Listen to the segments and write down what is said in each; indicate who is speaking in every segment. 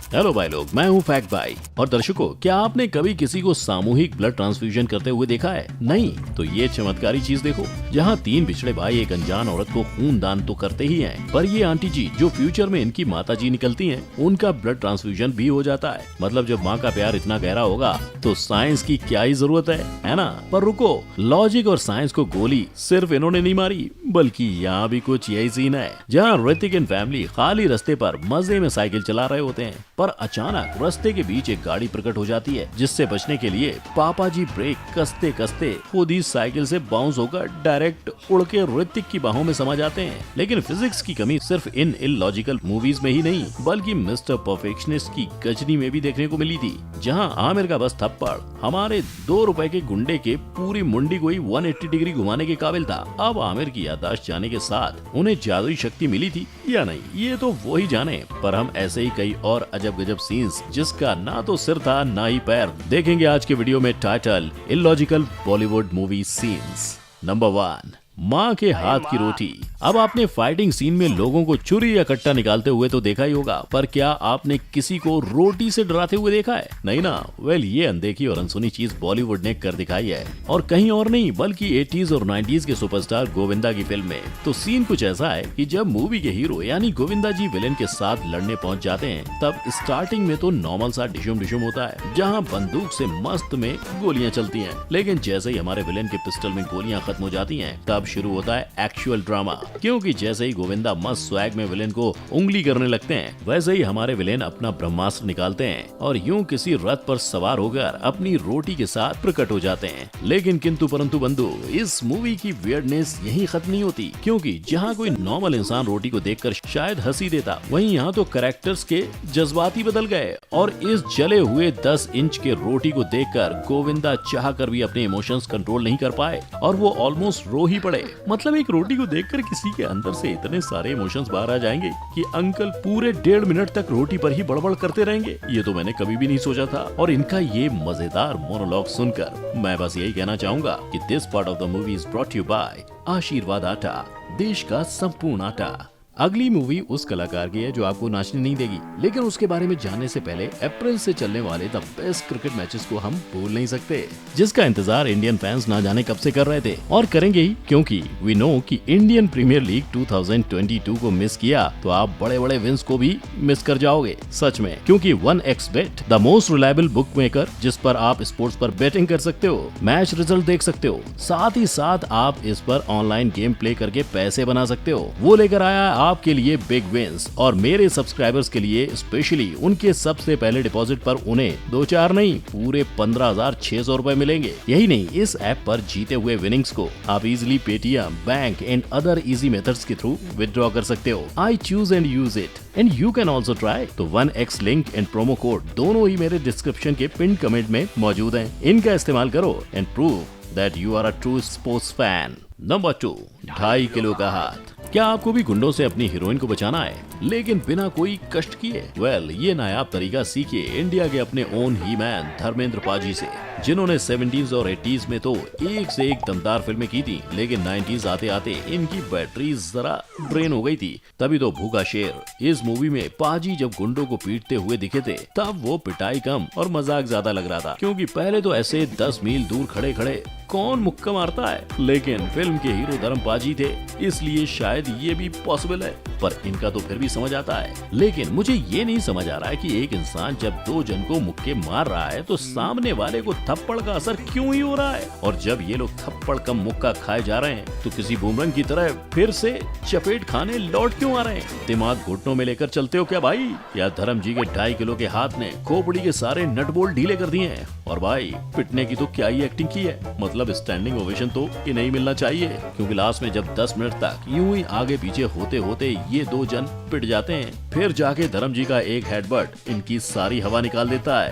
Speaker 1: Hello भाई लोग, मैं हूँ फैक्ट भाई। और दर्शकों, क्या आपने कभी किसी को सामूहिक ब्लड ट्रांसफ्यूजन करते हुए देखा है? नहीं तो ये चमत्कारी चीज देखो, जहाँ 3 बिछड़े भाई एक अनजान औरत को खून दान तो करते ही हैं, पर ये आंटी जी जो फ्यूचर में इनकी माता जी निकलती हैं, उनका ब्लड ट्रांसफ्यूजन भी हो जाता है। मतलब जब माँ का प्यार इतना गहरा होगा तो साइंस की क्या ही जरूरत है ना? पर रुको, लॉजिक और साइंस को गोली सिर्फ इन्होंने नहीं मारी, बल्कि यहाँ भी कुछ यही सीन है, जहाँ ऋतिक एंड फैमिली खाली रास्ते पर मजे में साइकिल चला रहे होते हैं, पर अचानक रास्ते के बीच एक गाड़ी प्रकट हो जाती है, जिससे बचने के लिए पापा जी ब्रेक कसते कसते खुद ही साइकिल से बाउंस होकर डायरेक्ट उड़ के ऋतिक की बाहों में समा जाते हैं। लेकिन फिजिक्स की कमी सिर्फ इन इलॉजिकल मूवीज में ही नहीं, बल्कि मिस्टर परफेक्शनिस्ट की गजनी में भी देखने को मिली थी, जहां आमिर का बस थप्पड़ हमारे 2 रुपए के गुंडे के पूरी मुंडी को ही 180 डिग्री घुमाने के काबिल था। अब आमिर की याददाश्त जाने के साथ उन्हें जादुई शक्ति मिली थी या नहीं, ये तो वो ही जाने। पर हम ऐसे ही कई और अजब गजब सीन्स जिसका ना तो सिर था ना ही पैर देखेंगे आज के वीडियो में। Title: illogical Bollywood movie scenes. Number 1, माँ के हाथ की रोटी। अब आपने फाइटिंग सीन में लोगों को छुरी या कट्टा निकालते हुए तो देखा ही होगा, पर क्या आपने किसी को रोटी से डराते हुए देखा है? नहीं ना? वेल, ये अनदेखी और अनसुनी चीज बॉलीवुड ने कर दिखाई है, और कहीं और नहीं बल्कि 80s और 90s के सुपरस्टार गोविंदा की फिल्म में। तो सीन कुछ ऐसा है कि जब मूवी के हीरो यानी गोविंदा जी विलेन के साथ लड़ने पहुंच जाते हैं, तब स्टार्टिंग में तो नॉर्मल सा डिशुम डिशुम होता है, जहाँ बंदूक से मस्त में गोलियां चलती हैं। लेकिन जैसे ही हमारे विलेन के पिस्टल में गोलियां खत्म हो जाती हैं, तब शुरू होता है एक्चुअल ड्रामा, क्योंकि जैसे ही गोविंदा मस्त स्वैग में विलेन को उंगली करने लगते हैं, वैसे ही हमारे विलेन अपना ब्रह्मास्त्र निकालते हैं और यूं किसी रथ पर सवार होकर अपनी रोटी के साथ प्रकट हो जाते हैं। लेकिन किंतु परंतु बंधु, इस मूवी की वियर्डनेस यहीं खत्म नहीं होती, क्योंकि जहां कोई नॉर्मल इंसान रोटी को देखकर शायद हंसी देता, वहीं यहाँ तो कैरेक्टर्स के जज्बात ही बदल गए, और इस जले हुए 10 इंच के रोटी को देखकर गोविंदा चाह कर भी अपने इमोशंस कंट्रोल नहीं कर पाए और वो ऑलमोस्ट रो ही पड़े। मतलब एक रोटी को देखकर किसी के अंदर से इतने सारे इमोशंस बाहर आ जाएंगे कि अंकल पूरे 1.5 मिनट तक रोटी पर ही बड़बड़ करते रहेंगे, ये तो मैंने कभी भी नहीं सोचा था। और इनका ये मजेदार मोनोलॉग सुनकर मैं बस यही कहना चाहूंगा कि this part of the movie is brought you by Aashirvaad atta, देश का संपूर्ण आटा। अगली मूवी उस कलाकार की है जो आपको नाचने नहीं देगी, लेकिन उसके बारे में जानने से पहले अप्रैल से चलने वाले द बेस्ट क्रिकेट मैचेस को हम भूल नहीं सकते, जिसका इंतजार इंडियन फैंस ना जाने कब से कर रहे थे, और करेंगे ही, क्योंकि वी नो कि इंडियन प्रीमियर लीग 2022 को मिस किया तो आप बड़े बड़े विंस को भी मिस कर जाओगे, सच में। क्योंकि 1xBet, the most reliable book maker, जिस पर आप स्पोर्ट्स पर बेटिंग कर सकते हो, मैच रिजल्ट देख सकते हो, साथ ही साथ आप इस पर ऑनलाइन गेम प्ले करके पैसे बना सकते हो, वो लेकर आया आपके लिए बिग विंस, और मेरे सब्सक्राइबर्स के लिए स्पेशली उनके सबसे पहले डिपॉजिट पर उन्हें 2-4 नहीं पूरे 15,600 रुपए मिलेंगे। यही नहीं, इस ऐप पर जीते हुए विनिंग्स को आप easily Paytm, bank and other easy methods के थ्रू विथड्रॉ कर सकते हो। I choose and use it and you can also try. तो 1x link and promo code दोनों ही मेरे डिस्क्रिप्शन के पिन कमेंट में मौजूद हैं। इनका इस्तेमाल करो and prove that you are a true sports fan. Number 2, 2.5 kilo का हाथ। क्या आपको भी गुंडों से अपनी हीरोइन को बचाना है, लेकिन बिना कोई कष्ट किए? वेल, ये नायाब तरीका सीखिए इंडिया के अपने ओन ही मैन धर्मेंद्र पाजी से, जिन्होंने 70s और 80s में तो एक से एक दमदार फिल्में की थी, लेकिन 90s आते आते इनकी बैटरी जरा ड्रेन हो गई थी। तभी तो भूखा शेर इस मूवी में पाजी जब गुंडों को पीटते हुए दिखे थे, तब वो पिटाई कम और मजाक ज्यादा लग रहा था, क्योंकि पहले तो ऐसे 10 मील दूर खड़े खड़े कौन मुक्का मारता है, लेकिन फिल्म के हीरो धर्म पाजी थे, इसलिए शायद ये भी पॉसिबल है। पर इनका तो फिर भी समझ आता है। लेकिन मुझे ये नहीं समझ आ रहा है कि एक इंसान जब 2 जन को मुक्के मार रहा है तो सामने वाले को थप्पड़ का असर क्यों ही हो रहा है, और जब ये लोग थप्पड़ कम मुक्का खाए जा रहे हैं तो किसी बूमरंग की तरह फिर से चपेट खाने लौट क्यों आ रहे हैं? दिमाग घुटनों में लेकर चलते हो क्या भाई? या धर्म जी के 2.5 किलो के हाथ ने खोपड़ी के सारे नट बोल्ट ढीले कर दिए हैं? और भाई, पिटने की तो क्या ही एक्टिंग की है, मतलब स्टैंडिंग ओवेशन तो इन्हें ही मिलना चाहिए, क्योंकि लास्ट में जब 10 मिनट तक यूं ही आगे पीछे होते होते ये 2 जन पिट जाते हैं, फिर जाके धर्म जी का एक हेडबट इनकी सारी हवा निकाल देता है।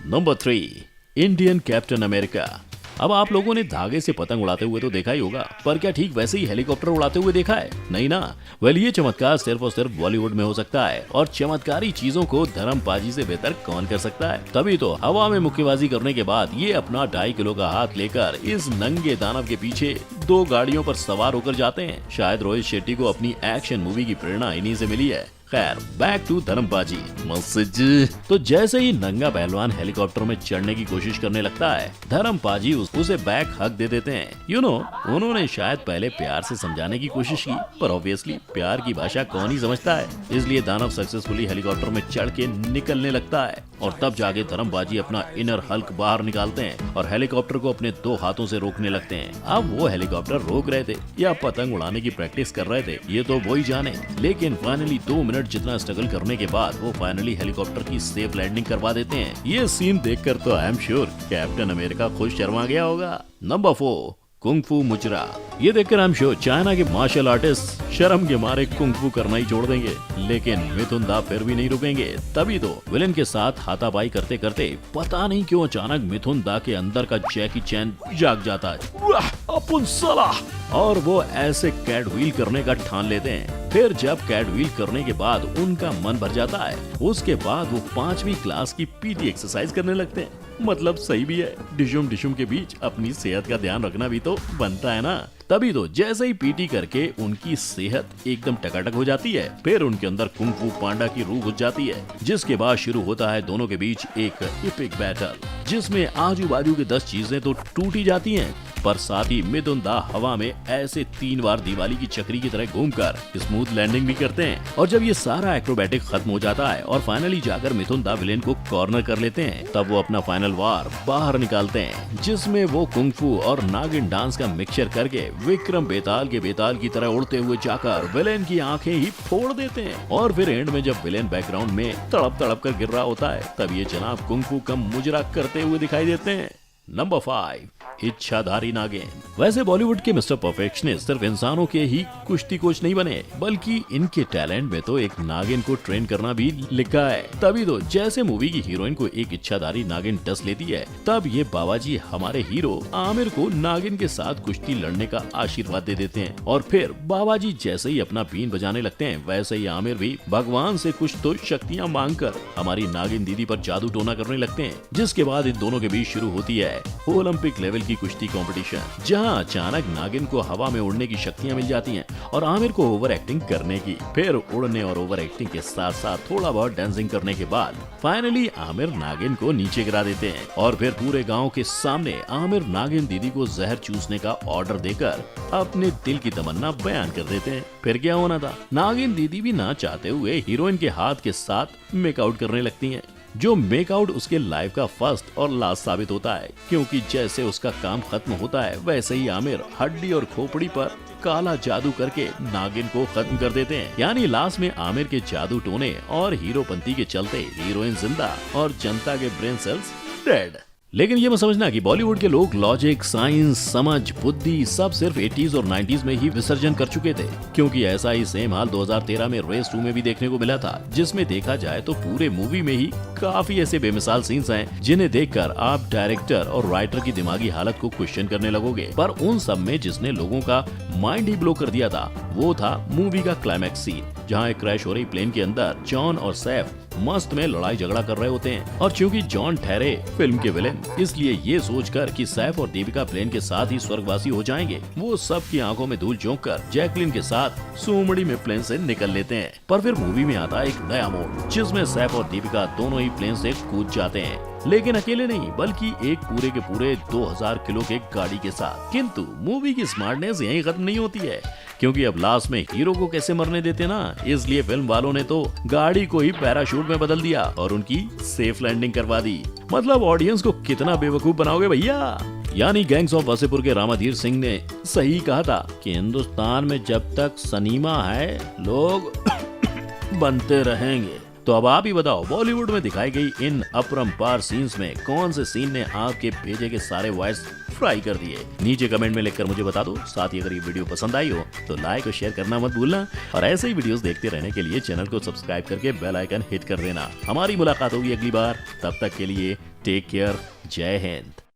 Speaker 1: Number 3, Indian captain America. अब आप लोगों ने धागे से पतंग उड़ाते हुए तो देखा ही होगा, पर क्या ठीक वैसे ही हेलीकॉप्टर उड़ाते हुए देखा है? नहीं ना। वेल, ये चमत्कार सिर्फ और सिर्फ बॉलीवुड में हो सकता है, और चमत्कारी चीजों को धर्मपाजी से बेहतर कौन कर सकता है? तभी तो हवा में मुक्केबाजी करने के बाद ये अपना 2.5 किलो का हाथ लेकर इस नंगे दानव के पीछे 2 गाड़ियों पर सवार होकर जाते हैं। शायद रोहित शेट्टी को अपनी एक्शन मूवी की प्रेरणा इन्हीं से मिली है। खैर, बैक टू धर्मबाजी मैसेज। तो जैसे ही नंगा पहलवान हेलीकॉप्टर में चढ़ने की कोशिश करने लगता है, धर्मबाजी उसे बैक हक दे देते हैं। उन्होंने शायद पहले प्यार से समझाने की कोशिश की, पर ऑब्वियसली प्यार की भाषा कौन ही समझता है। इसलिए दानव सक्सेसफुली हेलीकॉप्टर में चढ़ के निकलने लगता है, और तब जाके धर्मबाजी अपना इनर हल्क बाहर निकालते हैं और हेलीकॉप्टर को अपने 2 हाथों से रोकने लगते हैं। अब वो हेलीकॉप्टर रोक रहे थे या पतंग उड़ाने की प्रैक्टिस कर रहे थे, ये तो वो ही जाने। लेकिन फाइनली 2 मिनट जितना स्ट्रगल करने के बाद वो फाइनली हेलीकॉप्टर की सेफ लैंडिंग करवा देते हैं। ये सीन देखकर तो I am sure captain America खुश शर्मा गया होगा। नंबर 4, कुंग फू मुजरा। ये देखकर आई एम श्योर चाइना के मार्शल आर्टिस्ट शर्म के मारे कुंग फू करना ही छोड़ देंगे, लेकिन मिथुन दा फिर भी नहीं रुकेंगे। तभी तो विलेन के साथ हाथापाई करते करते पता नहीं क्यों अचानक मिथुन दा के अंदर का जैकी चैन जाग जाता है। अपन साला, और वो ऐसे कैट व्हील करने का ठान लेते हैं। फिर जब कैट व्हील करने के बाद उनका मन भर जाता है, उसके बाद वो 5वीं क्लास की पीटी एक्सरसाइज करने लगते हैं। मतलब सही भी है, डिशुम डिशुम के बीच अपनी सेहत का ध्यान रखना भी तो बनता है ना। तभी तो जैसे ही पीटी करके उनकी सेहत एकदम टकाटक हो जाती है, फिर उनके अंदर कुंग फू पांडा की रूह घुस जाती है, जिसके बाद शुरू होता है दोनों के बीच एक एपिक बैटल, जिसमें आजू बाजू की 10 चीजें तो टूटी जाती हैं, पर साथ ही मिथुन दा हवा में ऐसे 3 बार दिवाली की चक्री की तरह घूमकर स्मूथ लैंडिंग भी करते हैं। और जब ये सारा एक्रोबैटिक खत्म हो जाता है और फाइनली जाकर मिथुन दा विलेन को कॉर्नर कर लेते हैं, तब वो अपना फाइनल वार बाहर निकालते हैं, जिसमें वो कुंग फू और नागिन डांस का मिक्सचर करके विक्रम बेताल के बेताल की तरह उड़ते हुए जाकर विलेन की आंखें ही फोड़ देते हैं। और फिर एंड में जब विलेन बैकग्राउंड में तड़प तड़प कर गिर रहा होता है, तब ये जनाब कुंग फू का मुजरा करते हुए दिखाई देते हैं। नंबर 5, इच्छाधारी नागिन। वैसे बॉलीवुड के मिस्टर परफेक्शनिस्ट सिर्फ इंसानों के ही कुश्ती कोच नहीं बने, बल्कि इनके टैलेंट में तो एक नागिन को ट्रेन करना भी लिखा है। तभी तो जैसे मूवी की हीरोइन को एक इच्छाधारी नागिन डस लेती है, तब ये बाबाजी हमारे हीरो आमिर को नागिन के साथ कुश्ती लड़ने का आशीर्वाद दे देते हैं। और फिर बाबाजी जैसे ही अपना बीन बजाने लगते हैं, वैसे ही आमिर भी भगवान से कुछ तो शक्तियाँ मांगकर हमारी नागिन दीदी पर जादू टोना करने लगते हैं, जिसके बाद इन दोनों के बीच शुरू होती है ओलंपिक लेवल की कुश्ती कंपटीशन, जहां अचानक नागिन को हवा में उड़ने की शक्तियां मिल जाती हैं और आमिर को ओवर एक्टिंग करने की। फिर उड़ने और ओवर एक्टिंग के साथ साथ थोड़ा बहुत डांसिंग करने के बाद फाइनली आमिर नागिन को नीचे गिरा देते हैं, और फिर पूरे गांव के सामने आमिर नागिन दीदी को जहर चूसने का ऑर्डर देकर अपने दिल की तमन्ना बयान कर देते हैं। फिर क्या होना था, नागिन दीदी भी ना चाहते हुए हीरोइन के हाथ के साथ मेकआउट करने लगती हैं, जो मेकआउट उसके लाइफ का फर्स्ट और लास्ट साबित होता है, क्योंकि जैसे उसका काम खत्म होता है, वैसे ही आमिर हड्डी और खोपड़ी पर काला जादू करके नागिन को खत्म कर देते हैं। यानी लास्ट में आमिर के जादू टोने और हीरोपंती के चलते हीरोइन जिंदा और जनता के ब्रेन सेल्स डेड। लेकिन ये मत समझना कि बॉलीवुड के लोग लॉजिक, साइंस, समझ, बुद्धि सब सिर्फ 80s और 90s में ही विसर्जन कर चुके थे, क्योंकि ऐसा ही सेम हाल 2013 में रेस 2 में भी देखने को मिला था, जिसमें देखा जाए तो पूरे मूवी में ही काफी ऐसे बेमिसाल सीन्स हैं जिन्हें देखकर आप डायरेक्टर और राइटर की दिमागी हालत को क्वेश्चन करने लगोगे। पर उन सब में जिसने लोगों का माइंड ही ब्लो कर दिया था, वो था मूवी का क्लाइमैक्स सीन, जहाँ एक क्रैश हो रही प्लेन के अंदर जॉन और सैफ मस्त में लड़ाई झगड़ा कर रहे होते हैं। और क्योंकि जॉन ठहरे फिल्म के विलेन, इसलिए ये सोचकर कि सैफ और दीपिका प्लेन के साथ ही स्वर्गवासी हो जाएंगे, वो सब की आंखों में धूल झोंक कर जैकलिन के साथ सोमड़ी में प्लेन से निकल लेते हैं। पर फिर मूवी में आता है एक नया मोड़, जिसमें सैफ और दीपिका दोनों ही प्लेन से कूद जाते हैं, लेकिन अकेले नहीं बल्कि एक पूरे के पूरे 2000 किलो के गाड़ी के साथ। किंतु मूवी की स्मार्टनेस यहीं खत्म नहीं होती है, क्योंकि अब लास्ट में हीरो को कैसे मरने देते ना, इसलिए फिल्म वालों ने तो गाड़ी को ही पैराशूट में बदल दिया और उनकी सेफ लैंडिंग करवा दी। मतलब ऑडियंस को कितना बेवकूफ बनाओगे भैया। यानी गैंग्स ऑफ वासेपुर के रामाधीर सिंह ने सही कहा था कि हिंदुस्तान में जब तक सिनेमा है लोग बनते रहेंगे। तो अब आप ही बताओ, बॉलीवुड में दिखाई गई इन अपरंपार सीन्स में कौन से सीन ने आपके भेजे के सारे वॉइस फ्राई कर दिए? नीचे कमेंट में लिखकर मुझे बता दो। साथ ही अगर ये वीडियो पसंद आई हो तो लाइक और शेयर करना मत भूलना, और ऐसे ही वीडियोस देखते रहने के लिए चैनल को सब्सक्राइब करके बेल आइकन हिट कर देना। हमारी मुलाकात होगी अगली बार, तब तक के लिए टेक केयर, जय हिंद।